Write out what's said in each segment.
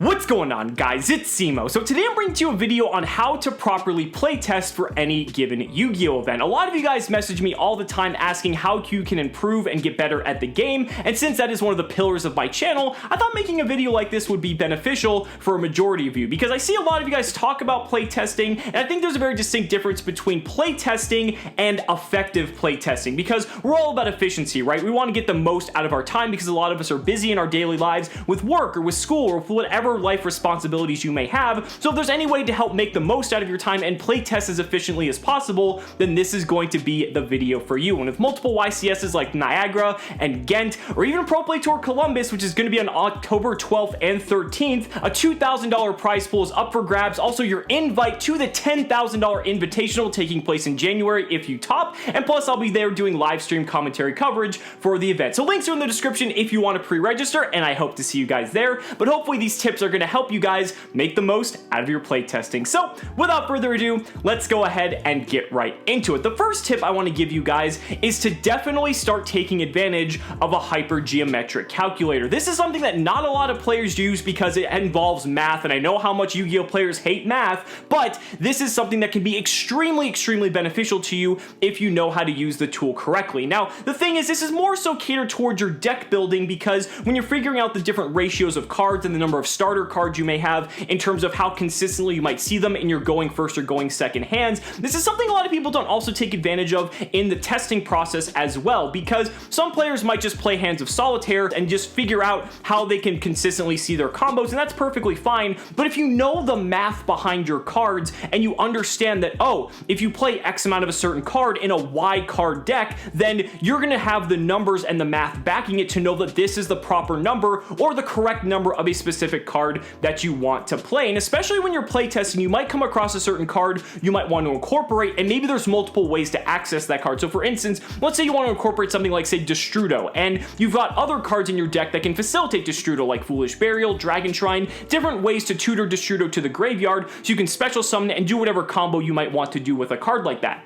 What's going on, guys? It's Cimoooooooo. So today I'm bringing to you a video on how to properly playtest for any given Yu-Gi-Oh event. A lot of you guys message me all the time asking how you can improve and get better at the game, and since that is one of the pillars of my channel, I thought making a video like this would be beneficial for a majority of you, because I see a lot of you guys talk about playtesting, and I think there's a very distinct difference between playtesting and effective playtesting, because we're all about efficiency, right? We want to get the most out of our time because a lot of us are busy in our daily lives with work or with school or with whatever life responsibilities you may have. So if there's any way to help make the most out of your time and playtest as efficiently as possible, then this is going to be the video for you. And with multiple YCSs like Niagara and Ghent, or even Pro Play Tour Columbus, which is going to be on October 12th and 13th, a $2,000 prize pool is up for grabs. Also, your invite to the $10,000 Invitational taking place in January if you top, and plus I'll be there doing live stream commentary coverage for the event. So links are in the description if you want to pre-register, and I hope to see you guys there. But hopefully these tips are going to help you guys make the most out of your playtesting. So without further ado, let's go ahead and get right into it. The first tip I want to give you guys is to definitely start taking advantage of a hypergeometric calculator. This is something that not a lot of players use because it involves math, and I know how much Yu-Gi-Oh players hate math, but this is something that can be extremely beneficial to you if you know how to use the tool correctly. Now, the thing is, this is more so catered towards your deck building, because when you're figuring out the different ratios of cards and the number of starter cards you may have in terms of how consistently you might see them in your going first or going second hands, this is something a lot of people don't also take advantage of in the testing process as well, because some players might just play hands of solitaire and just figure out how they can consistently see their combos, and that's perfectly fine. But if you know the math behind your cards and you understand that, oh, if you play X amount of a certain card in a Y card deck, then you're going to have the numbers and the math backing it to know that this is the proper number or the correct number of a specific card that you want to play. And especially when you're playtesting, you might come across a certain card you might want to incorporate, and maybe there's multiple ways to access that card. So for instance, let's say you want to incorporate something like, say, Destrudo, and you've got other cards in your deck that can facilitate Destrudo, like Foolish Burial, Dragon Shrine, different ways to tutor Destrudo to the graveyard so you can special summon it and do whatever combo you might want to do with a card like that.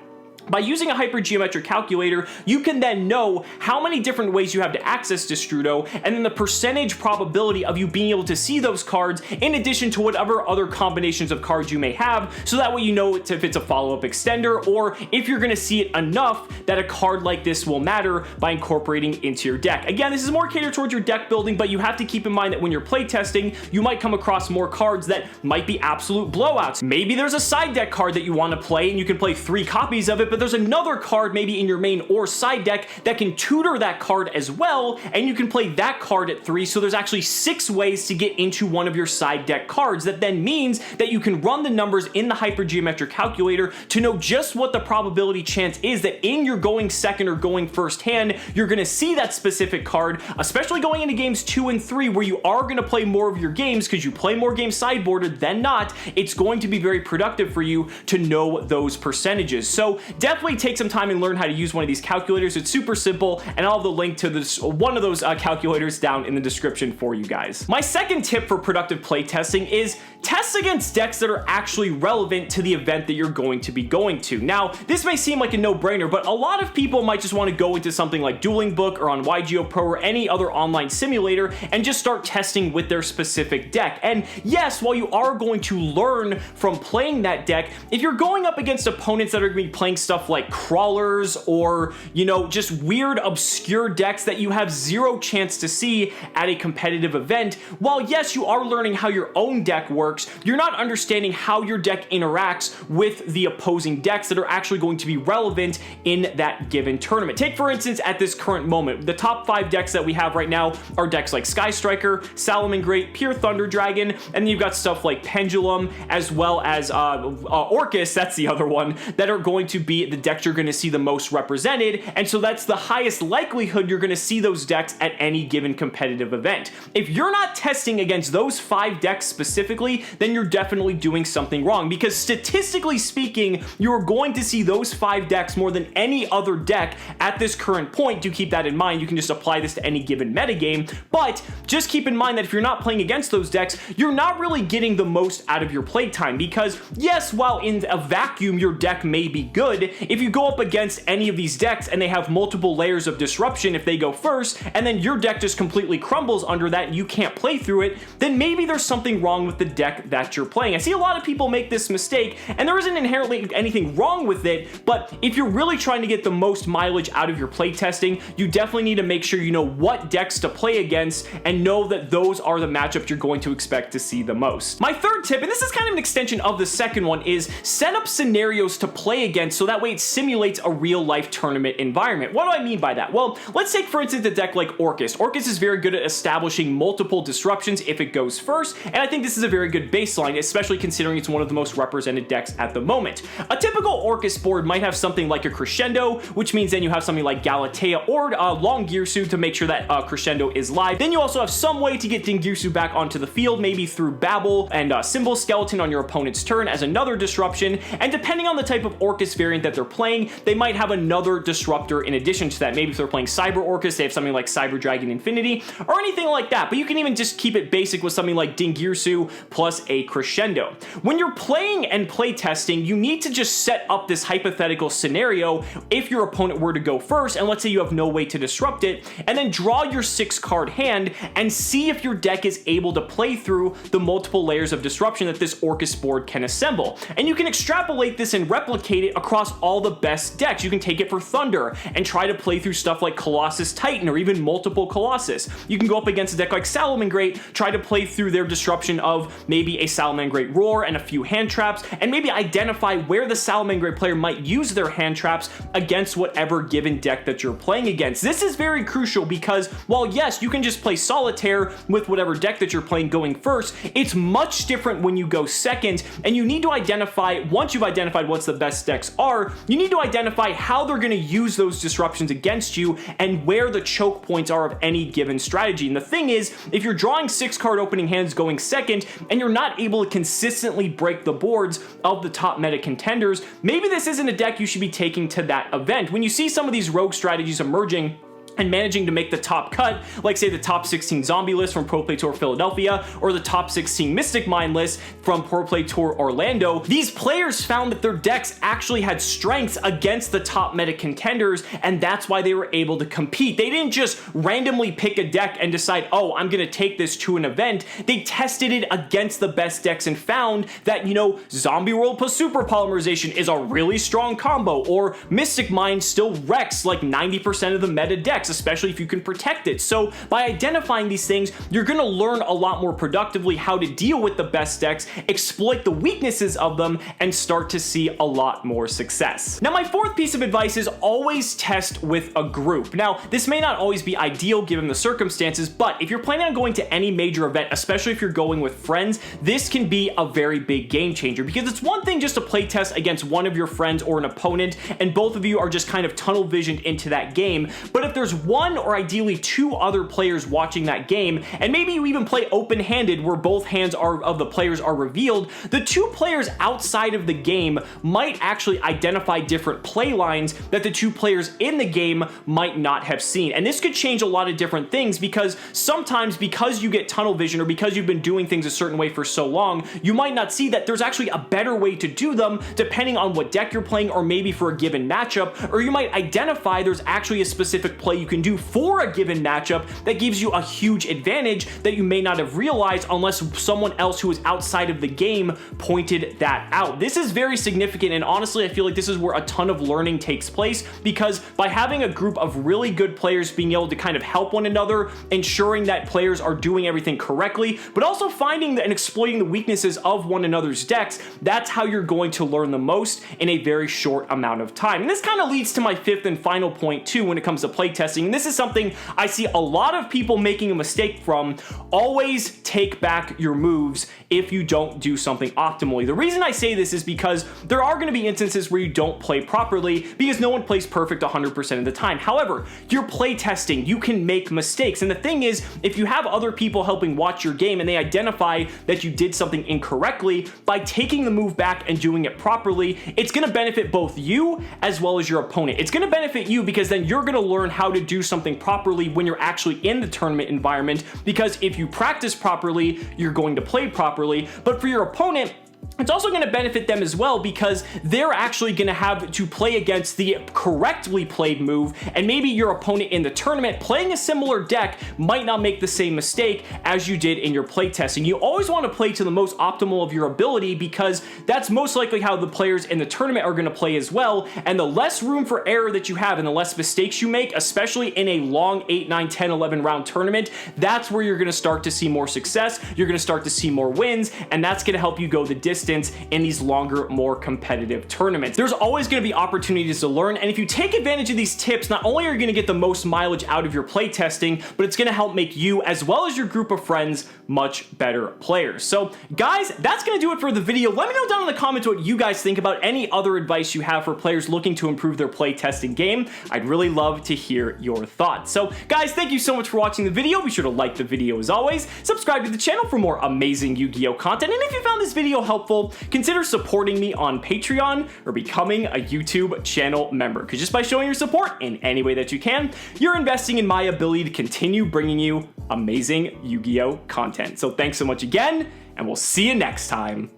By using a hypergeometric calculator, you can then know how many different ways you have to access Destrudo, and then the percentage probability of you being able to see those cards in addition to whatever other combinations of cards you may have, so that way you know if it's a follow-up extender, or if you're going to see it enough that a card like this will matter by incorporating into your deck. Again, this is more catered towards your deck building, but you have to keep in mind that when you're playtesting, you might come across more cards that might be absolute blowouts. Maybe there's a side deck card that you want to play, and you can play 3 copies of it, but there's another card maybe in your main or side deck that can tutor that card as well, and you can play that card at 3, so there's actually 6 ways to get into one of your side deck cards. That then means that you can run the numbers in the hypergeometric calculator to know just what the probability chance is that in your going second or going first hand, you're going to see that specific card, especially going into games 2 and 3 where you are going to play more of your games because you play more games sideboarded than not. It's going to be very productive for you to know those percentages. So definitely take some time and learn how to use one of these calculators. It's super simple, and I'll have the link to this one of those calculators down in the description for you guys. My second tip for productive playtesting is test against decks that are actually relevant to the event that you're going to be going to. Now, this may seem like a no-brainer, but a lot of people might just want to go into something like Dueling Book or on YGO Pro or any other online simulator and just start testing with their specific deck. And yes, while you are going to learn from playing that deck, if you're going up against opponents that are going to be playing stuff like crawlers or, you know, just weird obscure decks that you have zero chance to see at a competitive event, while yes, you are learning how your own deck works, you're not understanding how your deck interacts with the opposing decks that are actually going to be relevant in that given tournament. Take for instance, at this current moment, the top 5 decks that we have right now are decks like Sky Striker, Salamangreat, Pure Thunder Dragon, and then you've got stuff like Pendulum, as well as Orcus, that's the other one, that are going to be the decks you're going to see the most represented, and so that's the highest likelihood you're going to see those decks at any given competitive event. If you're not testing against those 5 decks specifically, then you're definitely doing something wrong, because statistically speaking, you're going to see those 5 decks more than any other deck at this current point. Do keep that in mind. You can just apply this to any given metagame, but just keep in mind that if you're not playing against those decks, you're not really getting the most out of your playtime, because yes, while in a vacuum your deck may be good, it, if you go up against any of these decks and they have multiple layers of disruption if they go first, and then your deck just completely crumbles under that and you can't play through it, then maybe there's something wrong with the deck that you're playing. I see a lot of people make this mistake, and there isn't inherently anything wrong with it, but if you're really trying to get the most mileage out of your playtesting, you definitely need to make sure you know what decks to play against and know that those are the matchups you're going to expect to see the most. My third tip, and this is kind of an extension of the second one, is set up scenarios to play against so that way it simulates a real life tournament environment. What do I mean by that? Well, let's take for instance a deck like Orcus. Orcus is very good at establishing multiple disruptions if it goes first, and I think this is a very good baseline, especially considering it's one of the most represented decks at the moment. A typical Orcus board might have something like a Crescendo, which means then you have something like Galatea or Long Girsu to make sure that Crescendo is live. Then you also have some way to get Dingirsu back onto the field, maybe through Babel and Symbol Skeleton on your opponent's turn as another disruption, and depending on the type of Orcus variant that they're playing, they might have another disruptor in addition to that. Maybe if they're playing Cyber Orcus, they have something like Cyber Dragon Infinity or anything like that, but you can even just keep it basic with something like Dingirsu plus a Crescendo. When you're playing and playtesting, you need to just set up this hypothetical scenario if your opponent were to go first, and let's say you have no way to disrupt it, and then draw your 6-card hand and see if your deck is able to play through the multiple layers of disruption that this Orcus board can assemble. And you can extrapolate this and replicate it across all the best decks. You can take it for Thunder and try to play through stuff like Colossus Titan or even multiple Colossus. You can go up against a deck like Salamangreat, try to play through their disruption of maybe a Salamangreat Roar and a few hand traps, and maybe identify where the Salamangreat player might use their hand traps against whatever given deck that you're playing against. This is very crucial because while yes, you can just play Solitaire with whatever deck that you're playing going first, it's much different when you go second, and you need to identify, once you've identified what the best decks are, you need to identify how they're going to use those disruptions against you and where the choke points are of any given strategy. And the thing is, if you're drawing 6-card opening hands going second and you're not able to consistently break the boards of the top meta contenders, maybe this isn't a deck you should be taking to that event. When you see some of these rogue strategies emerging and managing to make the top cut, like say the top 16 zombie list from Pro Play Tour Philadelphia or the top 16 Mystic Mine list from Pro Play Tour Orlando, these players found that their decks actually had strengths against the top meta contenders, and that's why they were able to compete. They didn't just randomly pick a deck and decide, oh, I'm gonna take this to an event. They tested it against the best decks and found that, you know, Zombie World plus Super Polymerization is a really strong combo, or Mystic Mine still wrecks like 90% of the meta decks, especially if you can protect it. So by identifying these things, you're going to learn a lot more productively how to deal with the best decks, exploit the weaknesses of them, and start to see a lot more success. Now, my fourth piece of advice is always test with a group. Now, this may not always be ideal given the circumstances, but if you're planning on going to any major event, especially if you're going with friends, this can be a very big game changer, because it's one thing just to play test against one of your friends or an opponent, and both of you are just kind of tunnel visioned into that game. But if there's one or ideally two other players watching that game, and maybe you even play open-handed where both hands of the players are revealed, the two players outside of the game might actually identify different play lines that the two players in the game might not have seen. And this could change a lot of different things, because sometimes because you get tunnel vision or because you've been doing things a certain way for so long, you might not see that there's actually a better way to do them depending on what deck you're playing, or maybe for a given matchup, or you might identify there's actually a specific play you can do for a given matchup that gives you a huge advantage that you may not have realized unless someone else who is outside of the game pointed that out. This is very significant, and honestly, I feel like this is where a ton of learning takes place, because by having a group of really good players being able to kind of help one another, ensuring that players are doing everything correctly, but also finding and exploiting the weaknesses of one another's decks, that's how you're going to learn the most in a very short amount of time. And this kind of leads to my fifth and final point too when it comes to playtesting, and this is something I see a lot of people making a mistake from. Always take back your moves if you don't do something optimally. The reason I say this is because there are going to be instances where you don't play properly, because no one plays perfect 100% of the time. However, you're playtesting, you can make mistakes, and the thing is, if you have other people helping watch your game and they identify that you did something incorrectly, by taking the move back and doing it properly, it's going to benefit both you as well as your opponent. It's going to benefit you because then you're going to learn how to do something properly when you're actually in the tournament environment, because if you practice properly, you're going to play properly. But for your opponent, It's also going to benefit them as well because they're actually going to have to play against the correctly played move, and maybe your opponent in the tournament playing a similar deck might not make the same mistake as you did in your playtesting. You always want to play to the most optimal of your ability because that's most likely how the players in the tournament are going to play as well, and the less room for error that you have and the less mistakes you make, especially in a long 8, 9, 10, 11 round tournament, that's where you're going to start to see more success, you're going to start to see more wins, and that's going to help you go the distance in these longer, more competitive tournaments. There's always going to be opportunities to learn, and if you take advantage of these tips, not only are you going to get the most mileage out of your playtesting, but it's going to help make you, as well as your group of friends, much better players. So guys, that's going to do it for the video. Let me know down in the comments what you guys think about any other advice you have for players looking to improve their playtesting game. I'd really love to hear your thoughts. So guys, thank you so much for watching the video. Be sure to like the video as always, subscribe to the channel for more amazing Yu-Gi-Oh content, and if you found this video helpful, consider supporting me on Patreon or becoming a YouTube channel member, because just by showing your support in any way that you can, you're investing in my ability to continue bringing you amazing Yu-Gi-Oh content. So thanks so much again, and we'll see you next time.